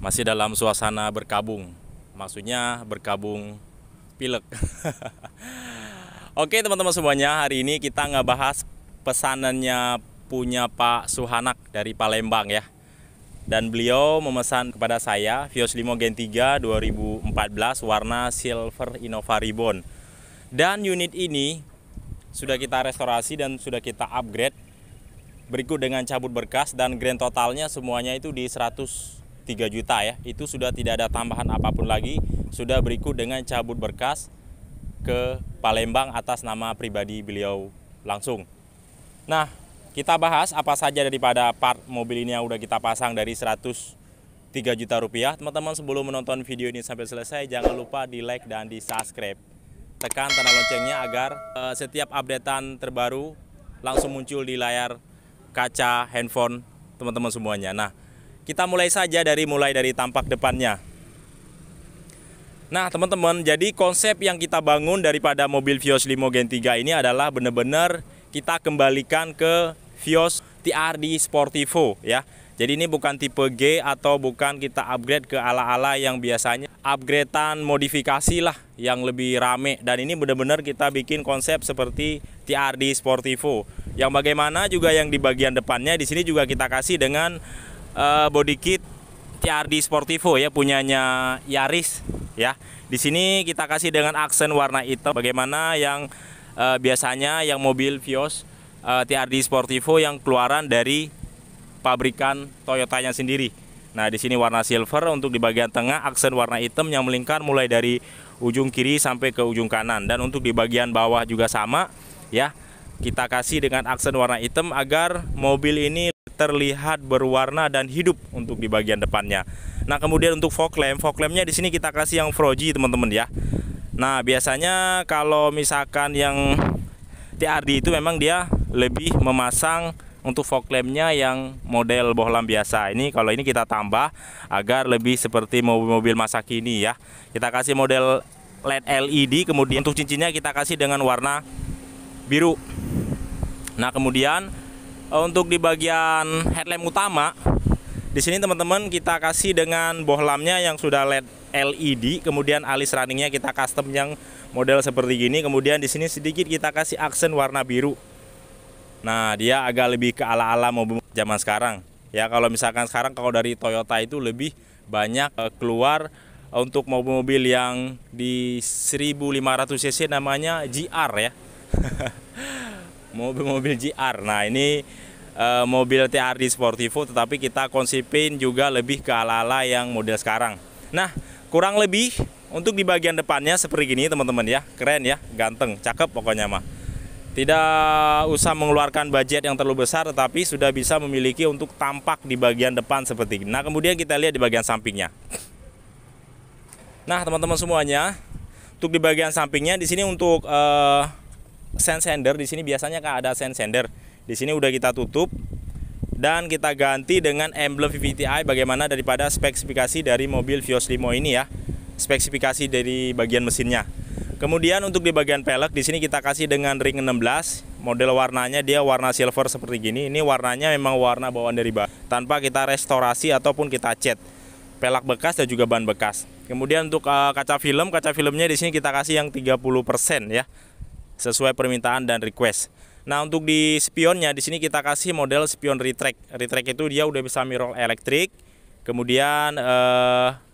Masih dalam suasana berkabung. Maksudnya berkabung pilek. Oke teman-teman semuanya, hari ini kita ngebahas pesanannya punya Pak Suhanak dari Palembang ya. Dan beliau memesan kepada saya Vios Limo Gen 3 2014 warna Silver Innova Ribbon. Dan unit ini sudah kita restorasi dan sudah kita upgrade berikut dengan cabut berkas, dan grand totalnya semuanya itu di 103 juta ya. Itu sudah tidak ada tambahan apapun lagi, sudah berikut dengan cabut berkas ke Palembang atas nama pribadi beliau langsung. Nah, kita bahas apa saja daripada part mobil ini yang udah kita pasang dari 103 juta rupiah. Teman-teman, sebelum menonton video ini sampai selesai, jangan lupa di like dan di subscribe. Tekan tanda loncengnya agar setiap updatean terbaru langsung muncul di layar kaca handphone teman-teman semuanya. Nah, kita mulai saja dari tampak depannya. Nah teman-teman, jadi konsep yang kita bangun daripada mobil Vios Limo Gen 3 ini adalah benar-benar kita kembalikan ke Vios TRD Sportivo ya. Jadi ini bukan tipe G atau bukan kita upgrade ke ala-ala yang biasanya upgradean modifikasi lah yang lebih rame. Dan ini benar-benar kita bikin konsep seperti TRD Sportivo. Yang bagaimana juga yang di bagian depannya di sini juga kita kasih dengan body kit TRD Sportivo ya, punyanya Yaris ya. Di sini kita kasih dengan aksen warna hitam. Bagaimana yang biasanya yang mobil Vios TRD Sportivo yang keluaran dari pabrikan Toyotanya sendiri. Nah, di sini warna silver, untuk di bagian tengah aksen warna hitam yang melingkar mulai dari ujung kiri sampai ke ujung kanan, dan untuk di bagian bawah juga sama ya. Kita kasih dengan aksen warna hitam agar mobil ini terlihat berwarna dan hidup untuk di bagian depannya. Nah, kemudian untuk fog lampnya di sini kita kasih yang Fuji teman-teman ya. Nah, biasanya kalau misalkan yang TRD itu memang dia lebih memasang untuk fog lampnya yang model bohlam biasa. Ini kalau ini kita tambah agar lebih seperti mobil-mobil masa kini ya. Kita kasih model LED LED, kemudian untuk cincinnya kita kasih dengan warna biru. Nah, kemudian untuk di bagian headlamp utama di sini teman-teman kita kasih dengan bohlamnya yang sudah LED LED, kemudian alis runningnya kita custom yang model seperti gini. Kemudian di sini sedikit kita kasih aksen warna biru. Nah, dia agak lebih ke ala-ala mobil zaman sekarang ya. Kalau misalkan sekarang kalau dari Toyota itu lebih banyak keluar untuk mobil-mobil yang di 1500 cc namanya GR ya. Mobil-mobil GR. Nah, ini mobil TRD Sportivo, tetapi kita konsepin juga lebih ke ala-ala yang model sekarang. Nah, kurang lebih untuk di bagian depannya seperti gini teman-teman ya. Keren ya, ganteng, cakep pokoknya mah. Tidak usah mengeluarkan budget yang terlalu besar, tetapi sudah bisa memiliki untuk tampak di bagian depan seperti ini. Nah, kemudian kita lihat di bagian sampingnya. Nah, teman-teman semuanya, untuk di bagian sampingnya di sini untuk sender di sini biasanya kan ada sender. Di sini udah kita tutup dan kita ganti dengan emblem VVTi bagaimana daripada spesifikasi dari mobil Vios Limo ini ya. Spesifikasi dari bagian mesinnya. Kemudian untuk di bagian pelek di sini kita kasih dengan ring 16. Model warnanya dia warna silver seperti gini. Ini warnanya memang warna bawaan dari bawah, tanpa kita restorasi ataupun kita cat. Pelak bekas dan juga ban bekas. Kemudian untuk kaca filmnya di sini kita kasih yang 30% ya, sesuai permintaan dan request. Nah, untuk di spionnya di sini kita kasih model spion retract. Retract itu dia udah bisa mirror elektrik. Kemudian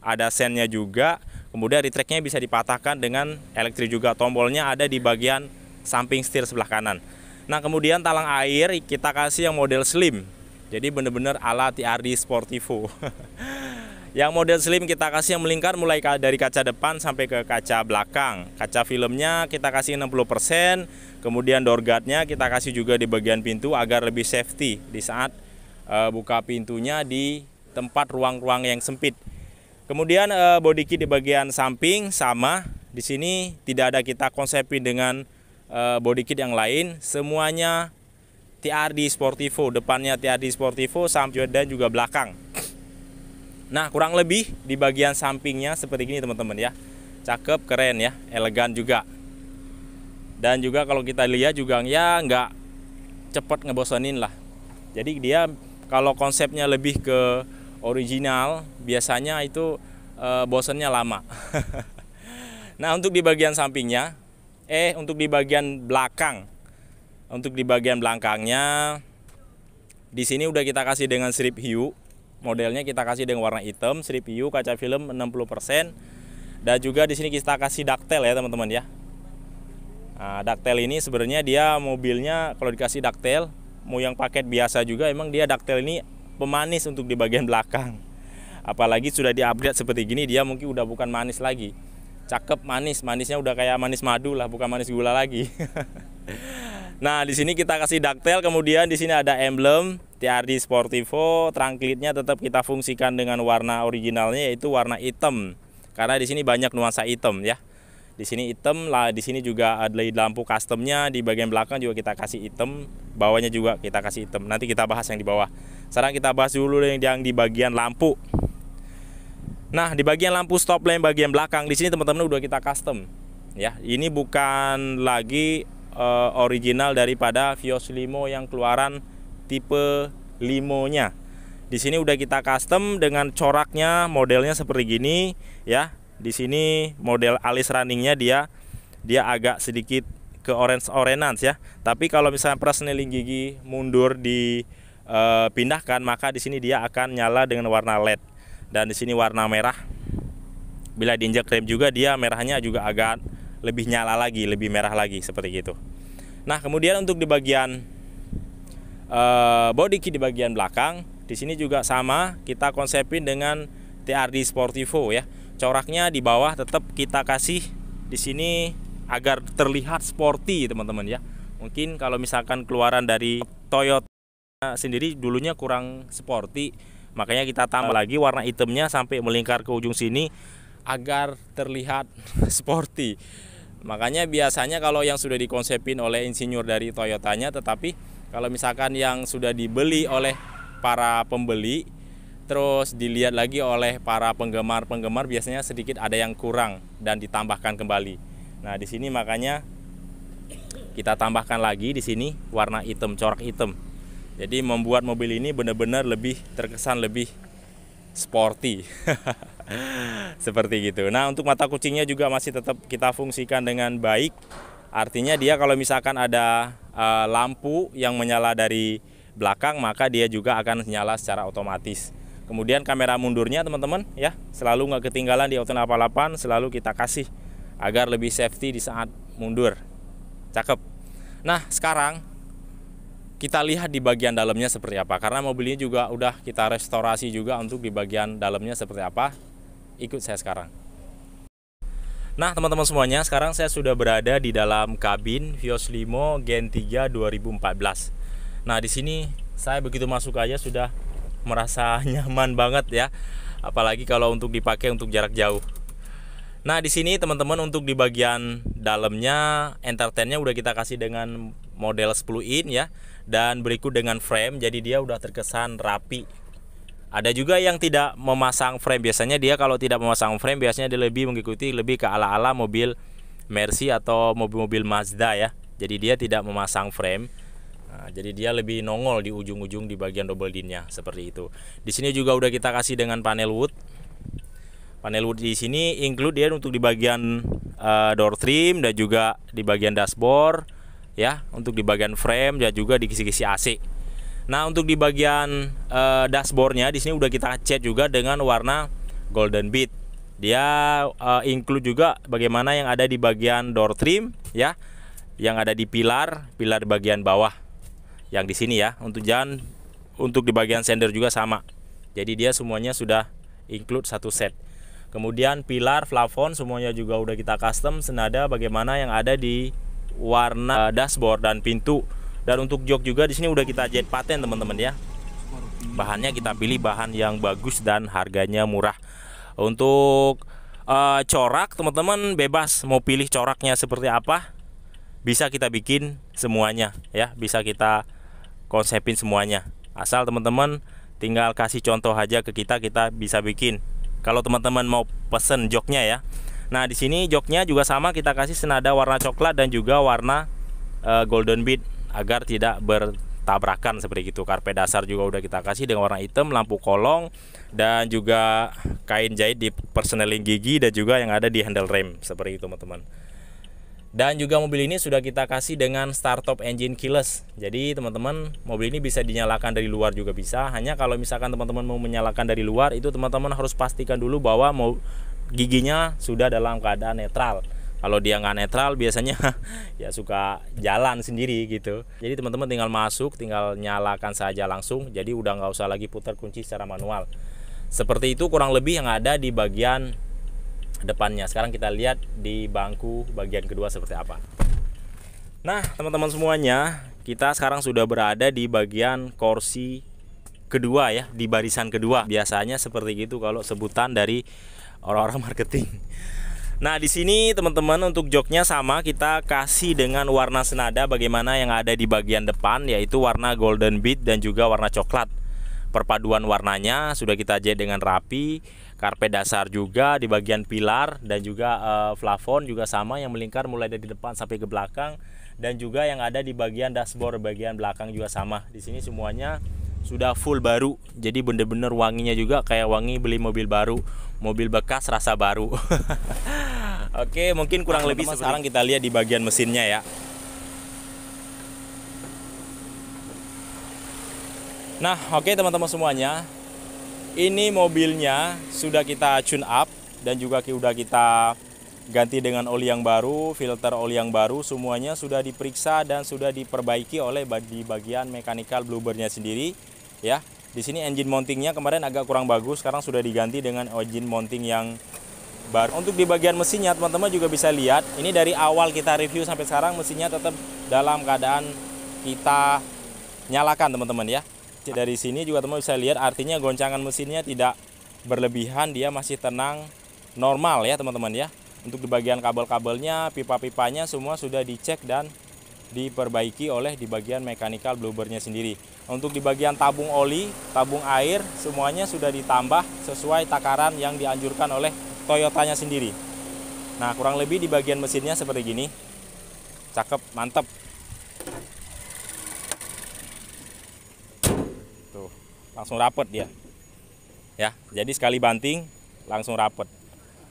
ada sennya juga. Kemudian retractnya bisa dipatahkan dengan elektrik juga. Tombolnya ada di bagian samping setir sebelah kanan. Nah, kemudian talang air kita kasih yang model slim. Jadi bener-bener ala TRD Sportivo. Yang model slim kita kasih yang melingkar mulai dari kaca depan sampai ke kaca belakang. Kaca filmnya kita kasih 60%. Kemudian door guardnya kita kasih juga di bagian pintu agar lebih safety di saat buka pintunya di tempat ruang-ruang yang sempit. Kemudian body kit di bagian samping sama. Di sini tidak ada kita konsepin dengan body kit yang lain. Semuanya TRD Sportivo, depannya TRD Sportivo dan juga belakang. Nah, kurang lebih di bagian sampingnya seperti ini teman-teman ya. Cakep, keren ya, elegan juga. Dan juga kalau kita lihat juga ya nggak cepet ngebosenin lah. Jadi dia kalau konsepnya lebih ke original biasanya itu bosennya lama. Nah, untuk di bagian sampingnya, untuk di bagian belakang, untuk di bagian belakangnya, di sini udah kita kasih dengan strip hue. Modelnya kita kasih dengan warna hitam, strip hue, kaca film 60%, dan juga di sini kita kasih ductile ya teman-teman ya. Nah, ductile ini sebenarnya dia mobilnya kalau dikasih ductile, mau yang paket biasa juga, emang dia ductile ini pemanis untuk di bagian belakang. Apalagi sudah diupgrade seperti gini, dia mungkin udah bukan manis lagi. Cakep manis, manisnya udah kayak manis madu lah, bukan manis gula lagi. Nah, di sini kita kasih ductile, kemudian di sini ada emblem TRD Sportivo. Trunklitnya tetap kita fungsikan dengan warna originalnya, yaitu warna hitam. Karena di sini banyak nuansa hitam ya. Di sini hitam lah, di sini juga ada lampu customnya, di bagian belakang juga kita kasih hitam, bawahnya juga kita kasih hitam. Nanti kita bahas yang di bawah. Sekarang kita bahas dulu yang di bagian lampu. Nah, di bagian lampu stop lamp bagian belakang di sini teman-teman udah kita custom ya. Ini bukan lagi original daripada Vios Limo yang keluaran tipe Limonya. Di sini udah kita custom dengan coraknya, modelnya seperti gini ya. Di sini model alis runningnya dia agak sedikit ke orange ya. Tapi kalau misalnya persneling gigi mundur dipindahkan, maka di sini dia akan nyala dengan warna LED. Dan di sini warna merah. Bila diinjak rem juga dia merahnya juga agak lebih nyala lagi, lebih merah lagi seperti itu. Nah, kemudian untuk di bagian body kit di bagian belakang, di sini juga sama, kita konsepin dengan TRD Sportivo ya. Coraknya di bawah tetap kita kasih di sini agar terlihat sporty teman-teman ya. Mungkin kalau misalkan keluaran dari Toyota sendiri dulunya kurang sporty, makanya kita tambah lagi warna hitamnya sampai melingkar ke ujung sini agar terlihat sporty. Makanya biasanya kalau yang sudah dikonsepin oleh insinyur dari Toyotanya, tetapi kalau misalkan yang sudah dibeli oleh para pembeli terus dilihat lagi oleh para penggemar biasanya sedikit ada yang kurang dan ditambahkan kembali. Nah, di sini makanya kita tambahkan lagi di sini warna hitam, corak hitam. Jadi membuat mobil ini benar-benar lebih terkesan lebih sporty. Seperti gitu. Nah, untuk mata kucingnya juga masih tetap kita fungsikan dengan baik. Artinya dia kalau misalkan ada lampu yang menyala dari belakang, maka dia juga akan nyala secara otomatis. Kemudian kamera mundurnya teman-teman ya, selalu nggak ketinggalan di Auto 88, selalu kita kasih agar lebih safety di saat mundur. Cakep. Nah, sekarang kita lihat di bagian dalamnya seperti apa, karena mobil ini juga udah kita restorasi juga untuk di bagian dalamnya seperti apa. Ikut saya sekarang. Nah, teman-teman semuanya, sekarang saya sudah berada di dalam kabin Vios Limo Gen 3 2014. Nah, di sini saya begitu masuk aja sudah merasa nyaman banget ya, apalagi kalau untuk dipakai untuk jarak jauh. Nah, di sini teman-teman untuk di bagian dalamnya entertainnya udah kita kasih dengan model 10 in ya, dan berikut dengan frame, jadi dia udah terkesan rapi. Ada juga yang tidak memasang frame, biasanya dia kalau tidak memasang frame biasanya dia lebih mengikuti lebih ke ala-ala mobil Mercy atau mobil-mobil Mazda ya. Jadi dia tidak memasang frame. Nah, jadi dia lebih nongol di ujung-ujung di bagian double din-nya seperti itu. Di sini juga udah kita kasih dengan panel wood. Panel wood di sini include dia untuk di bagian door trim dan juga di bagian dashboard ya, untuk di bagian frame dan juga di kisi-kisi AC. Nah, untuk di bagian dashboardnya di sini udah kita cat juga dengan warna golden bead. Dia include juga bagaimana yang ada di bagian door trim ya, yang ada di pilar di bagian bawah. Yang di sini ya, untuk di bagian sender juga sama. Jadi dia semuanya sudah include satu set. Kemudian pilar, plafon semuanya juga udah kita custom senada bagaimana yang ada di warna dashboard dan pintu. Dan untuk jok juga di sini udah kita jahit paten teman-teman ya. Bahannya kita pilih bahan yang bagus dan harganya murah. Untuk corak teman-teman bebas mau pilih coraknya seperti apa, bisa kita bikin semuanya ya, bisa kita konsepin semuanya. Asal teman-teman tinggal kasih contoh aja ke kita bisa bikin. Kalau teman-teman mau pesen joknya ya. Nah, di sini joknya juga sama, kita kasih senada warna coklat dan juga warna golden bead agar tidak tabrakan seperti itu. Karpet dasar juga udah kita kasih dengan warna hitam, lampu kolong, dan juga kain jahit di persneling gigi dan juga yang ada di handle rem seperti itu teman-teman. Dan juga mobil ini sudah kita kasih dengan start top engine keyless. Jadi teman-teman, mobil ini bisa dinyalakan dari luar juga bisa. Hanya kalau misalkan teman-teman mau menyalakan dari luar, itu teman-teman harus pastikan dulu bahwa giginya sudah dalam keadaan netral. Kalau dia nggak netral biasanya ya suka jalan sendiri gitu. Jadi teman-teman tinggal masuk, tinggal nyalakan saja langsung. Jadi udah nggak usah lagi putar kunci secara manual. Seperti itu kurang lebih yang ada di bagian depannya. Sekarang kita lihat di bangku bagian kedua seperti apa. Nah teman-teman semuanya, kita sekarang sudah berada di bagian kursi kedua ya, di barisan kedua. Biasanya seperti gitu kalau sebutan dari orang-orang marketing. Nah di sini teman-teman untuk joknya sama, kita kasih dengan warna senada bagaimana yang ada di bagian depan, yaitu warna golden bead dan juga warna coklat. Perpaduan warnanya sudah kita jahit dengan rapi. Karpet dasar juga di bagian pilar dan juga plafon juga sama yang melingkar mulai dari depan sampai ke belakang, dan juga yang ada di bagian dashboard bagian belakang juga sama. Di sini semuanya sudah full baru. Jadi bener-bener wanginya juga kayak wangi beli mobil baru, mobil bekas rasa baru. Oke, mungkin kurang lebih sekarang kita lihat di bagian mesinnya ya. Nah, oke teman-teman semuanya, ini mobilnya sudah kita tune up dan juga sudah kita ganti dengan oli yang baru, filter oli yang baru, semuanya sudah diperiksa dan sudah diperbaiki oleh di bagian mechanical bluebirdnya sendiri ya. Di sini engine mountingnya kemarin agak kurang bagus, sekarang sudah diganti dengan engine mounting yang baru. Untuk di bagian mesinnya teman-teman juga bisa lihat, ini dari awal kita review sampai sekarang mesinnya tetap dalam keadaan kita nyalakan teman-teman ya. Dari sini juga teman bisa lihat, artinya goncangan mesinnya tidak berlebihan, dia masih tenang, normal ya teman-teman ya. Untuk di bagian kabel-kabelnya, pipa-pipanya semua sudah dicek dan diperbaiki oleh di bagian mechanical bluebirdnya sendiri. Untuk di bagian tabung oli, tabung air, semuanya sudah ditambah sesuai takaran yang dianjurkan oleh Toyotanya sendiri. Nah kurang lebih di bagian mesinnya seperti gini. Cakep, mantep. Langsung rapet dia ya, jadi sekali banting langsung rapet.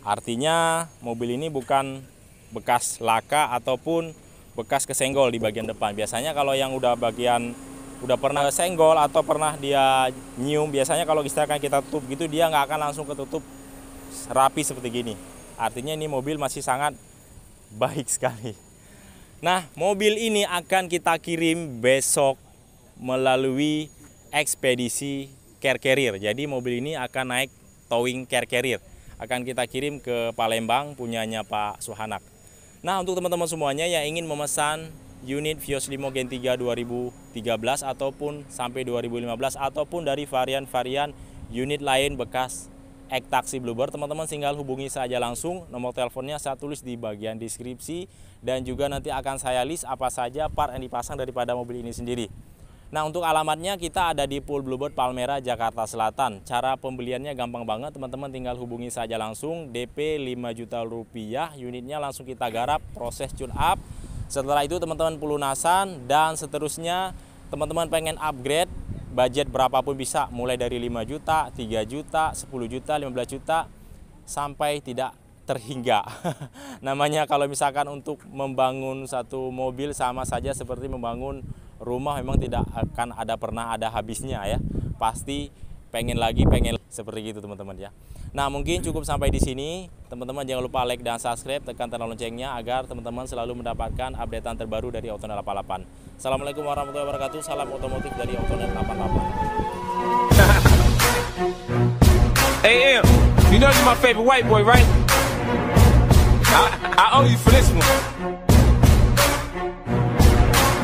Artinya mobil ini bukan bekas laka ataupun bekas kesenggol di bagian depan. Biasanya kalau yang udah pernah senggol atau pernah dia nyium, biasanya kalau misalkan kita tutup gitu dia nggak akan langsung ketutup rapi seperti gini. Artinya ini mobil masih sangat baik sekali. Nah mobil ini akan kita kirim besok melalui ekspedisi car carrier. Jadi mobil ini akan naik towing car carrier, akan kita kirim ke Palembang punyanya Pak Suhanak. Nah untuk teman-teman semuanya yang ingin memesan unit Vios Limo Gen 3 2013 ataupun sampai 2015 ataupun dari varian-varian unit lain bekas Taxi Bluebird, teman-teman tinggal hubungi saja langsung. Nomor teleponnya saya tulis di bagian deskripsi, dan juga nanti akan saya list apa saja part yang dipasang daripada mobil ini sendiri. Nah untuk alamatnya kita ada di Pool Bluebird Palmera, Jakarta Selatan. Cara pembeliannya gampang banget, teman-teman tinggal hubungi saja langsung. DP 5 juta rupiah, unitnya langsung kita garap, proses tune up. Setelah itu teman-teman pelunasan, dan seterusnya teman-teman pengen upgrade, budget berapapun bisa, mulai dari 5 juta, 3 juta, 10 juta, 15 juta, sampai tidak terhingga. Namanya kalau misalkan untuk membangun satu mobil sama saja seperti membangun rumah, memang tidak akan pernah ada habisnya ya. Pasti pengen lagi, seperti gitu teman-teman ya. Nah mungkin cukup sampai di sini. Teman-teman jangan lupa like dan subscribe, tekan tanda loncengnya agar teman-teman selalu mendapatkan updatean terbaru dari Autonet 88. Assalamualaikum warahmatullahi wabarakatuh. Salam otomotif dari Autonet 88. Hey, you know you're my favorite white boy, right? I owe you for this one.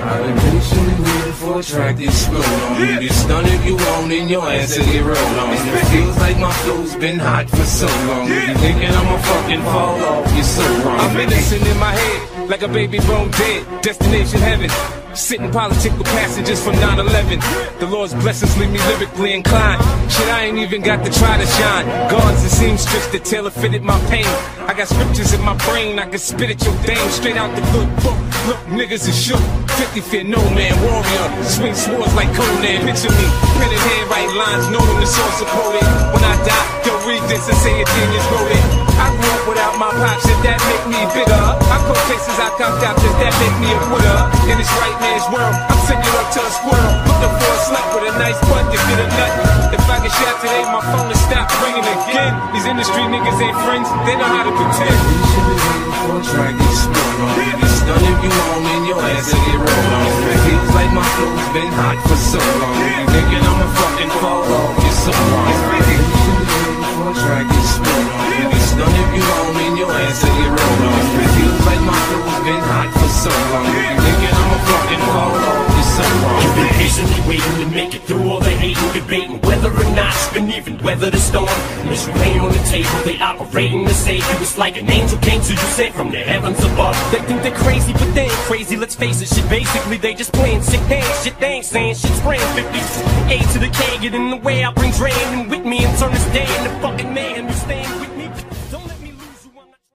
I've been patiently waiting for a track to explode on you. Just done if you want and your ass to get rolled on. And it feels like my flow's been hot for so long. You thinking I'ma fucking fall off, you're so wrong. I'm innocent in my head, like a baby bone dead. Destination heaven, sitting politic with passengers from 9/11. The Lord's blessings leave me lyrically inclined. Shit, I ain't even got to try to shine. Guards and seamstress that tailor fitted my pain. I got scriptures in my brain, I can spit at your dame straight out the good book. Look, niggas is shook. 50 fear no man, warrior. Swing swords like Conan. Picture me, pen in hand, write lines, knowing the source supported. When I die, they'll read this and say a genius wrote it. I grew up without my pops, shit that make me bitter. I call cases I conked out, does that make me a quitter? In this right man's world, I'm singing up to a squirrel. Looking for a slut with a nice butt to get a nut. If I get shot today, my phone will stop ringing again. These industry niggas ain't friends, they know how to pretend. You should be waiting for a track, get smooth on. You get stunned if you want, and your ass will get rolled on. It feels like my flow's been hot for so long. You thinking I'ma fucking fall off, you're so wrong. You should be waiting for a track, get smooth on. You get stunned if you want, and your ass will get rolled on. It feels like my flow's been hot for so long. You thinking I'ma fucking fall off, you're so wrong. You've been patiently waiting to make it through all the hate and debating whether or not you can even weather the storm. As you lay on the table, they operating to save you. It's like an angel came to you sent from the heavens above. They think they're crazy, but they ain't crazy. Let's face it, shit. Basically, they just playing sick dance. Shit, they ain't saying shit's spraying 50. A to the K, get in the way. I bring Dre in with me and turn this day into fucking man.